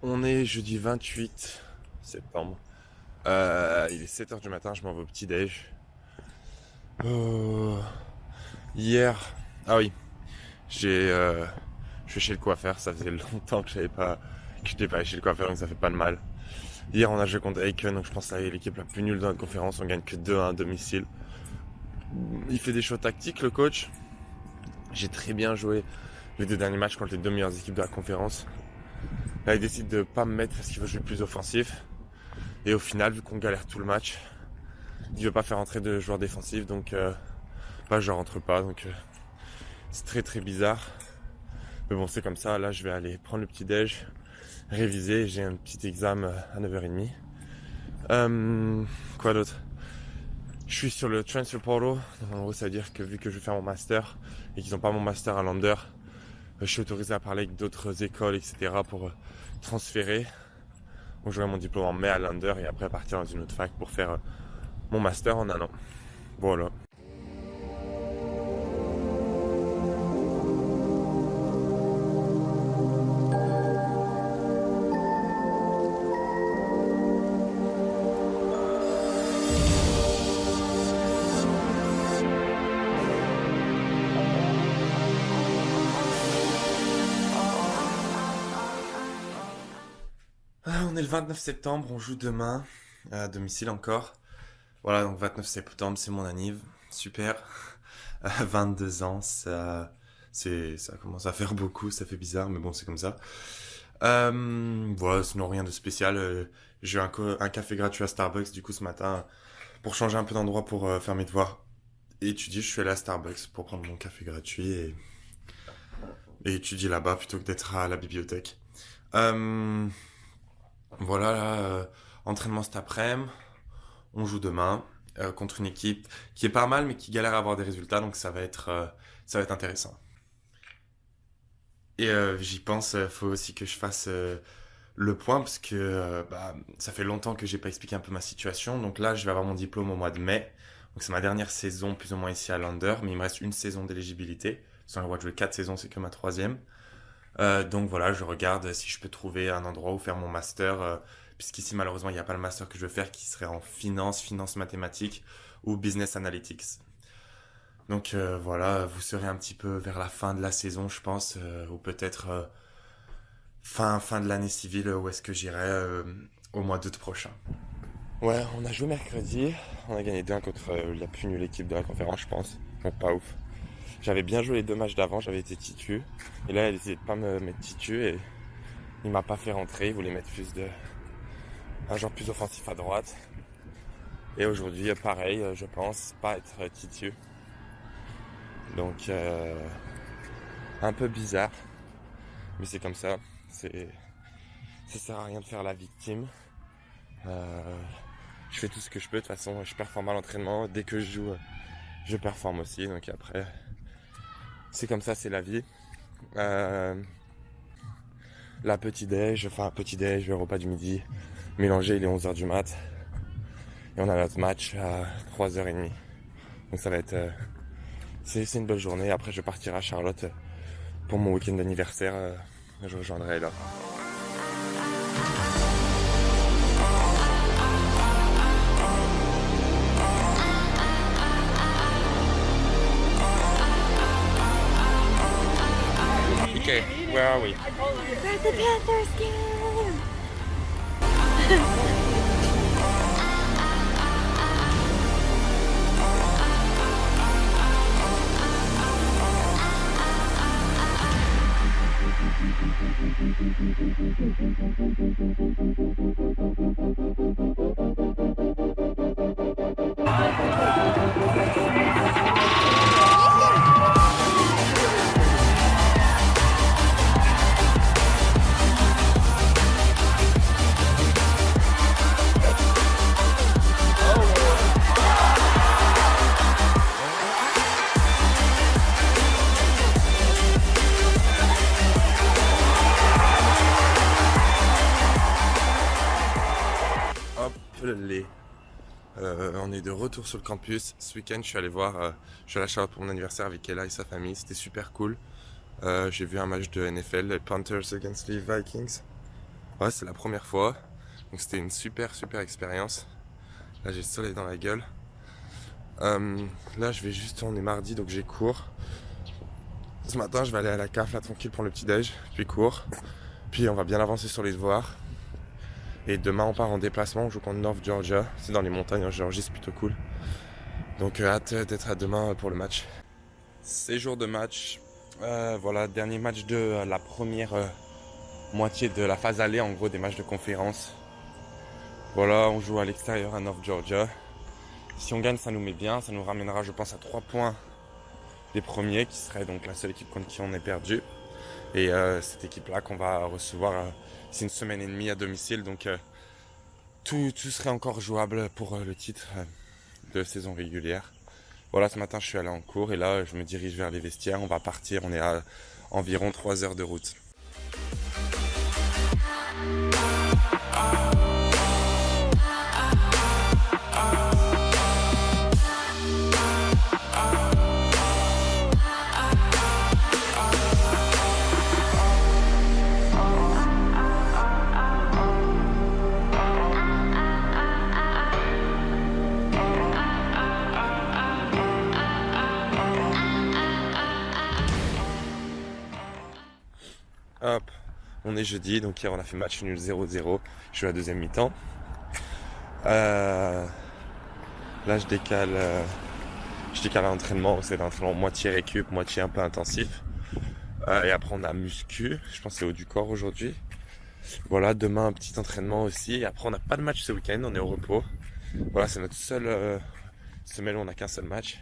On est jeudi 28 septembre. Il est 7h du matin, je m'en vais au petit-déj. Euh, Hier, ah oui, je suis chez le coiffeur, ça faisait longtemps que je n'étais pas allé chez le coiffeur, donc ça fait pas de mal. Hier, on a joué contre Aiken, donc je pense que c'est l'équipe la plus nulle dans la conférence, on gagne que 2-1 à domicile. Il fait des choix tactiques, le coach. J'ai très bien joué les deux derniers matchs contre les deux meilleures équipes de la conférence. Là, il décide de pas me mettre parce qu'il veut jouer plus offensif. Et au final, vu qu'on galère tout le match, il veut pas faire entrer de joueurs défensifs, donc je rentre pas, donc c'est très très bizarre. Mais bon, c'est comme ça. Là, je vais aller prendre le petit déj, réviser. J'ai un petit examen à 9h30. Quoi d'autre? Je suis sur le transfer portal. En gros, ça veut dire que vu que je vais faire mon master et qu'ils n'ont pas mon master à Lander, je suis autorisé à parler avec d'autres écoles, etc. pour transférer. Donc j'aurai mon diplôme en mai à Lander et après partir dans une autre fac pour faire mon master en un an. Voilà. On est le 29 septembre, on joue demain, à domicile encore. Voilà, donc 29 septembre, c'est mon anniv. Super. 22 ans, ça commence à faire beaucoup, ça fait bizarre, mais bon, c'est comme ça. Voilà, sinon rien de spécial. J'ai eu un café gratuit à Starbucks, du coup, ce matin, pour changer un peu d'endroit pour faire mes devoirs et étudier. Je suis allé à Starbucks pour prendre mon café gratuit et étudier là-bas plutôt que d'être à la bibliothèque. Euh, voilà, là, entraînement cet après-midi. On joue demain contre une équipe qui est pas mal mais qui galère à avoir des résultats, donc ça va être intéressant. Et j'y pense, faut aussi que je fasse le point parce que ça fait longtemps que j'ai pas expliqué un peu ma situation. Donc là, je vais avoir mon diplôme au mois de mai. Donc c'est ma dernière saison plus ou moins ici à Lander, mais il me reste une saison d'éligibilité. Sans avoir joué 4 saisons, c'est que ma troisième. Donc voilà, je regarde si je peux trouver un endroit où faire mon master, puisqu'ici malheureusement il n'y a pas le master que je veux faire qui serait en finance mathématiques ou business analytics. Donc voilà, vous serez un petit peu vers la fin de la saison, je pense, ou peut-être fin de l'année civile, où est-ce que j'irai au mois d'août prochain. Ouais, on a joué mercredi, on a gagné 2-1 contre la plus nulle équipe de la conférence, je pense. Donc pas ouf. J'avais bien joué les deux matchs d'avant, j'avais été titu. Et là, il a décidé de pas me mettre titu et il m'a pas fait rentrer. Il voulait mettre un genre plus offensif à droite. Et aujourd'hui, pareil, je pense, pas être titu. Donc, un peu bizarre. Mais c'est comme ça. Ça sert à rien de faire la victime. Je fais tout ce que je peux. De toute façon, je performe à l'entraînement. Dès que je joue, je performe aussi. Donc après, c'est comme ça, c'est la vie. La petit-déj, le repas du midi, mélangé, il est 11h du mat. Et on a notre match à 3h30. Donc ça va être... c'est une belle journée. Après, je partirai à Charlotte pour mon week-end d'anniversaire. Je rejoindrai là. Okay, where are we? We're at the Panthers game! Hop les. On est de retour sur le campus. Ce week-end, je suis allé à la Charlotte pour mon anniversaire avec Ella et sa famille. C'était super cool. J'ai vu un match de NFL, les Panthers against les Vikings. Ouais, c'est la première fois. Donc c'était une super expérience. Là j'ai le soleil dans la gueule. Là on est mardi donc j'ai cours. Ce matin je vais aller à la CAF là tranquille pour le petit déj, puis cours. Puis on va bien avancer sur les devoirs. Et demain on part en déplacement, on joue contre North Georgia. C'est dans les montagnes en Géorgie, c'est plutôt cool. Donc hâte d'être à demain pour le match. C'est jour de match. Voilà, dernier match de la première moitié de la phase aller, en gros des matchs de conférence. Voilà, on joue à l'extérieur à North Georgia. Si on gagne, ça nous met bien, ça nous ramènera je pense à 3 points des premiers, qui serait donc la seule équipe contre qui on est perdu. Et cette équipe-là qu'on va recevoir, c'est une semaine et demie à domicile, donc tout serait encore jouable pour le titre de saison régulière. Voilà, ce matin je suis allé en cours et là je me dirige vers les vestiaires, on va partir, on est à environ 3 heures de route. Hop, on est jeudi, donc hier on a fait match nul 0-0, je suis à la deuxième mi-temps. Là je décale l'entraînement, c'est l'entraînement moitié récup, moitié un peu intensif. Et après on a muscu, je pense que c'est haut du corps aujourd'hui. Voilà, demain un petit entraînement aussi, et après on n'a pas de match ce week-end, on est au repos. Voilà, c'est notre seule semaine où on n'a qu'un seul match.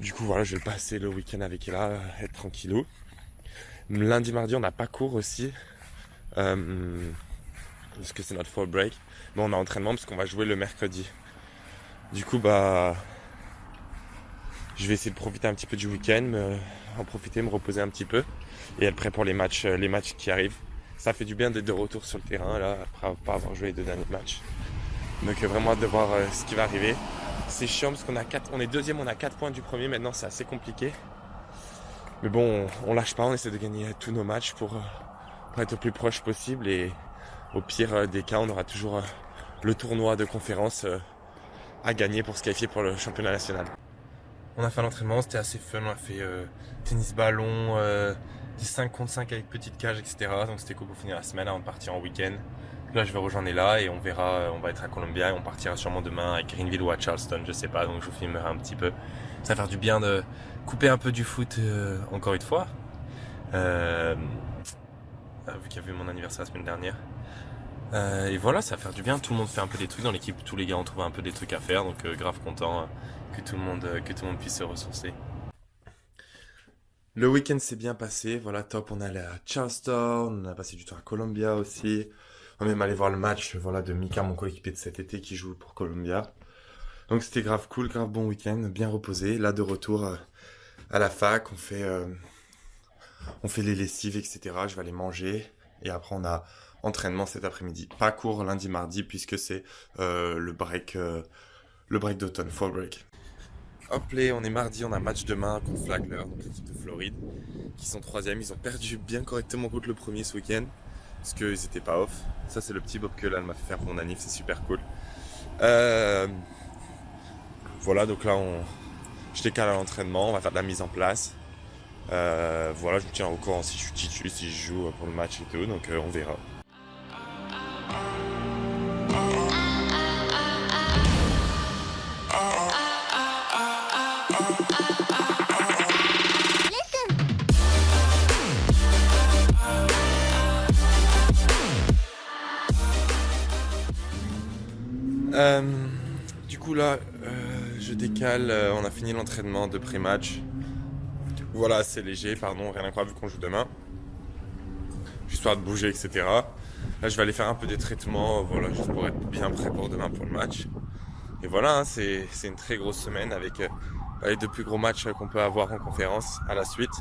Du coup voilà, je vais passer le week-end avec Ella, être tranquillou. Lundi, mardi, on n'a pas cours aussi. Parce que c'est notre fall break. Mais on a entraînement parce qu'on va jouer le mercredi. Du coup, je vais essayer de profiter un petit peu du week-end, me reposer un petit peu. Et être prêt pour les matchs qui arrivent. Ça fait du bien d'être de retour sur le terrain, là, après pas avoir joué les 2 derniers matchs. Donc vraiment hâte de voir ce qui va arriver. C'est chiant parce on est deuxième, on a 4 points du premier. Maintenant, c'est assez compliqué. Mais bon, on lâche pas, on essaie de gagner tous nos matchs pour être le plus proche possible. Et au pire des cas, on aura toujours le tournoi de conférence à gagner pour se qualifier pour le championnat national. On a fait l'entraînement, c'était assez fun. On a fait tennis ballon, des 5 contre 5 avec petite cage, etc. Donc c'était cool pour finir la semaine avant de partir en week-end. Là, je vais rejoindre Ella et on verra, on va être à Columbia et on partira sûrement demain à Greenville ou à Charleston, je sais pas, donc je vous filmerai un petit peu. Ça va faire du bien de couper un peu du foot encore une fois. Vu qu'il y avait eu mon anniversaire la semaine dernière. Et voilà, ça va faire du bien, tout le monde fait un peu des trucs dans l'équipe, tous les gars ont trouvé un peu des trucs à faire, donc grave content que tout le monde puisse se ressourcer. Le week-end s'est bien passé, voilà, top, on est allé à Charleston, on a passé du temps à Columbia aussi. On est même allé voir le match voilà, de Mika, mon coéquipier de cet été qui joue pour Columbia. Donc c'était grave cool, grave bon week-end, bien reposé. Là de retour à la fac, on fait les lessives, etc. Je vais aller manger. Et après on a entraînement cet après-midi. Pas cours lundi, mardi, puisque c'est le break d'automne, fall break. Hop là, on est mardi, on a match demain contre Flagler, donc l'équipe de Floride, qui sont 3e. Ils ont perdu bien correctement contre le premier ce week-end. Parce qu'ils étaient pas off. Ça c'est le petit bob que là elle m'a fait faire pour mon anniv, c'est super cool. Voilà, donc là je décale à l'entraînement, on va faire de la mise en place. Voilà, je me tiens au courant si je suis titu, si je joue pour le match et tout, donc on verra. Du coup là, je décale, on a fini l'entraînement de pré-match. Voilà, c'est léger, pardon, rien d'incroyable vu qu'on joue demain. Histoire de bouger, etc. Là, je vais aller faire un peu des traitements, voilà, juste pour être bien prêt pour demain pour le match. Et voilà, hein, c'est une très grosse semaine avec les 2 plus gros matchs qu'on peut avoir en conférence à la suite.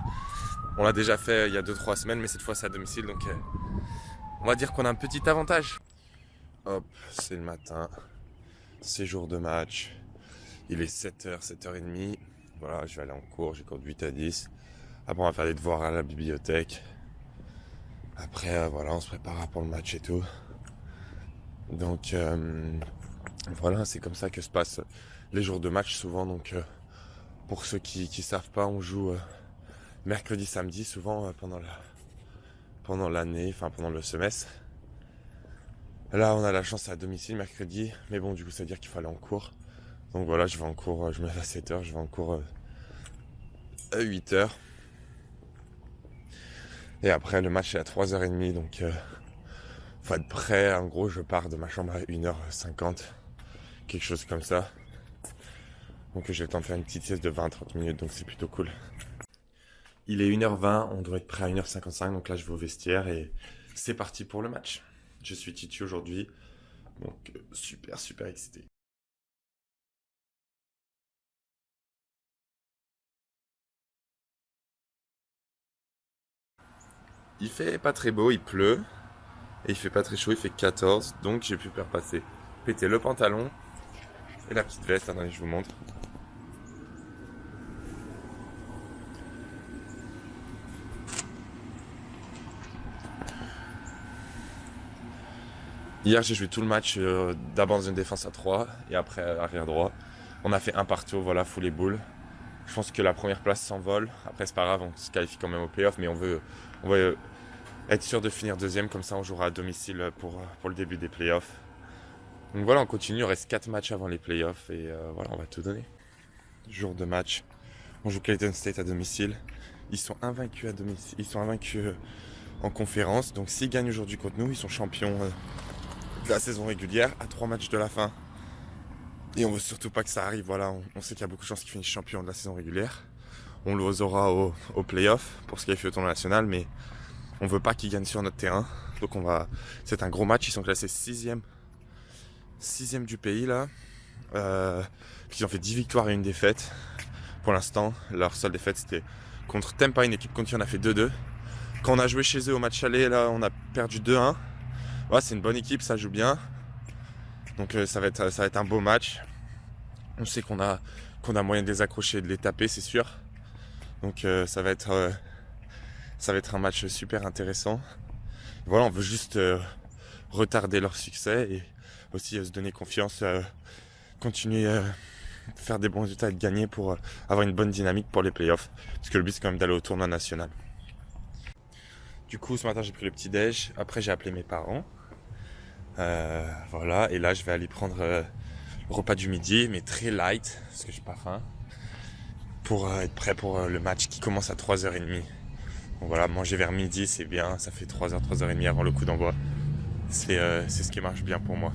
On l'a déjà fait il y a 2-3 semaines, mais cette fois c'est à domicile, donc on va dire qu'on a un petit avantage. Hop, c'est le matin, c'est jour de match, il est 7h, 7h30. Voilà, je vais aller en cours, j'ai cours de 8 à 10. Après on va faire des devoirs à la bibliothèque. Après, voilà, on se prépare pour le match et tout. Donc, voilà, c'est comme ça que se passent les jours de match souvent. Donc, pour ceux qui savent pas, on joue mercredi, samedi, souvent pendant l'année, enfin pendant le semestre. Là, on a la chance à domicile mercredi, mais bon, du coup, ça veut dire qu'il faut aller en cours. Donc voilà, je vais en cours, je me lève à 7h, je vais en cours à 8h. Et après, le match est à 3h30, donc faut être prêt. En gros, je pars de ma chambre à 1h50, quelque chose comme ça. Donc j'ai le temps de faire une petite sieste de 20-30 minutes, donc c'est plutôt cool. Il est 1h20, on doit être prêt à 1h55, donc là je vais au vestiaire et c'est parti pour le match. Je suis Titu aujourd'hui, donc super excité. Il fait pas très beau, il pleut, et il fait pas très chaud, il fait 14, donc j'ai pu faire passer. Péter le pantalon et la petite veste, attendez je vous montre. Hier, j'ai joué tout le match d'abord dans une défense à 3 et après arrière droit. On a fait un partout, voilà, fou les boules. Je pense que la première place s'envole. Après, c'est pas grave, on se qualifie quand même au playoff, mais on veut être sûr de finir deuxième, comme ça on jouera à domicile pour le début des playoffs. Donc voilà, on continue, il reste 4 matchs avant les playoffs et voilà, on va tout donner. Jour de match, on joue Clayton State à domicile. Ils sont invaincus à domicile, ils sont invaincus en conférence. Donc s'ils gagnent aujourd'hui contre nous, ils sont champions de la saison régulière à 3 matchs de la fin. Et on veut surtout pas que ça arrive, voilà, on sait qu'il y a beaucoup de chances qu'ils finissent champions de la saison régulière. On les aura au playoff pour se qualifier au tournoi national, mais on veut pas qu'ils gagnent sur notre terrain. Donc c'est un gros match, ils sont classés 6ème du pays là. Ils ont fait 10 victoires et une défaite. Pour l'instant, leur seule défaite c'était contre Tampa, une équipe contre qui on a fait 2-2. Quand on a joué chez eux au match aller, là on a perdu 2-1. Ouais, c'est une bonne équipe, ça joue bien. Donc ça va être un beau match. On sait qu'on a moyen de les accrocher et de les taper, c'est sûr. Donc ça va être un match super intéressant. Voilà, on veut juste retarder leur succès et aussi se donner confiance, continuer à faire des bons résultats et de gagner pour avoir une bonne dynamique pour les playoffs. Parce que le but c'est quand même d'aller au tournoi national. Du coup, ce matin j'ai pris le petit déj. Après j'ai appelé mes parents. Voilà, et là je vais aller prendre le repas du midi, mais très light, parce que j'ai pas faim, pour être prêt pour le match qui commence à 3h30. Donc voilà, manger vers midi c'est bien, ça fait 3h, 3h30 avant le coup d'envoi. C'est ce qui marche bien pour moi.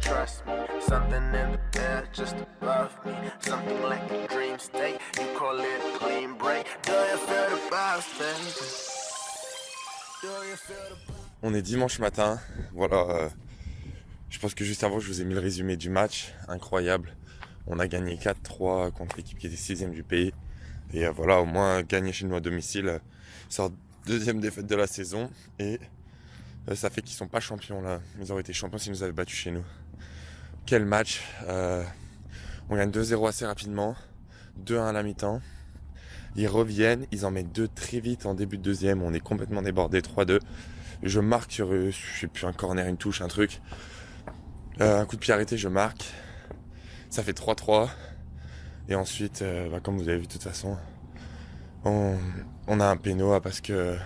Trust me, something in the air just above me, something like a dream state. You call it a clean break. Do you feel the vibes, baby? Do you feel the... On est dimanche matin. Voilà. Je pense que juste avant, je vous ai mis le résumé du match. Incroyable. On a gagné 4-3 contre l'équipe qui était 6ème du pays. Et voilà, au moins gagner chez nous à domicile. C'est leur deuxième défaite de la saison. Et ça fait qu'ils sont pas champions là. Ils auraient été champions s'ils nous avaient battus chez nous. Quel match. On gagne 2-0 assez rapidement. 2-1 à la mi-temps. Ils reviennent. Ils en mettent 2 très vite en début de deuxième. On est complètement débordé. 3-2. Je marque sur eux. Je sais plus, un corner, une touche, un truc. Un coup de pied arrêté, je marque. Ça fait 3-3. Et ensuite, comme vous avez vu de toute façon, on a un péno parce que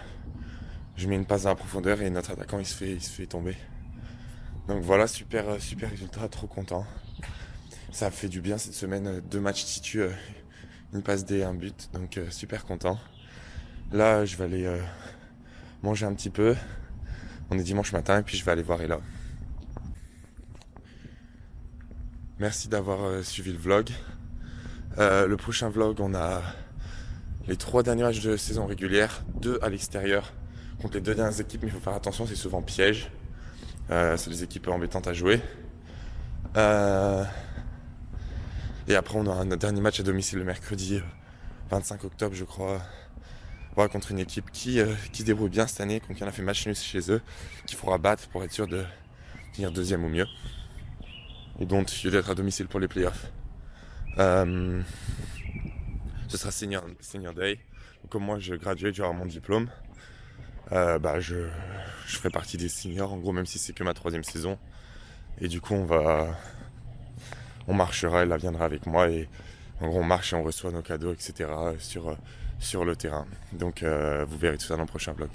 je mets une passe dans la profondeur et notre attaquant il se fait tomber. Donc voilà, super résultat, trop content. Ça fait du bien cette semaine, 2 matchs titu, une passe D et un but, donc super content. Là je vais aller manger un petit peu, On est dimanche matin et puis je vais aller voir Ella. Merci d'avoir suivi le vlog. Le prochain vlog, on a les 3 derniers matchs de saison régulière, 2 à l'extérieur contre les 2 dernières équipes, mais il faut faire attention, c'est souvent piège. C'est des équipes embêtantes à jouer. Et après, on aura un dernier match à domicile le mercredi 25 octobre, je crois. Ouais, contre une équipe qui se débrouille bien cette année, qui en a fait match nul chez eux, qu'il faudra battre pour être sûr de finir deuxième ou mieux. Et donc, il d'être à domicile pour les playoffs. Ce sera senior day. Donc, comme moi, je graduate, je vais avoir mon diplôme. Je ferai partie des seniors, en gros, même si c'est que ma 3e saison. Et du coup, on marchera, elle viendra avec moi. Et en gros, on marche et on reçoit nos cadeaux, etc. sur le terrain. Donc, vous verrez tout ça dans le prochain vlog.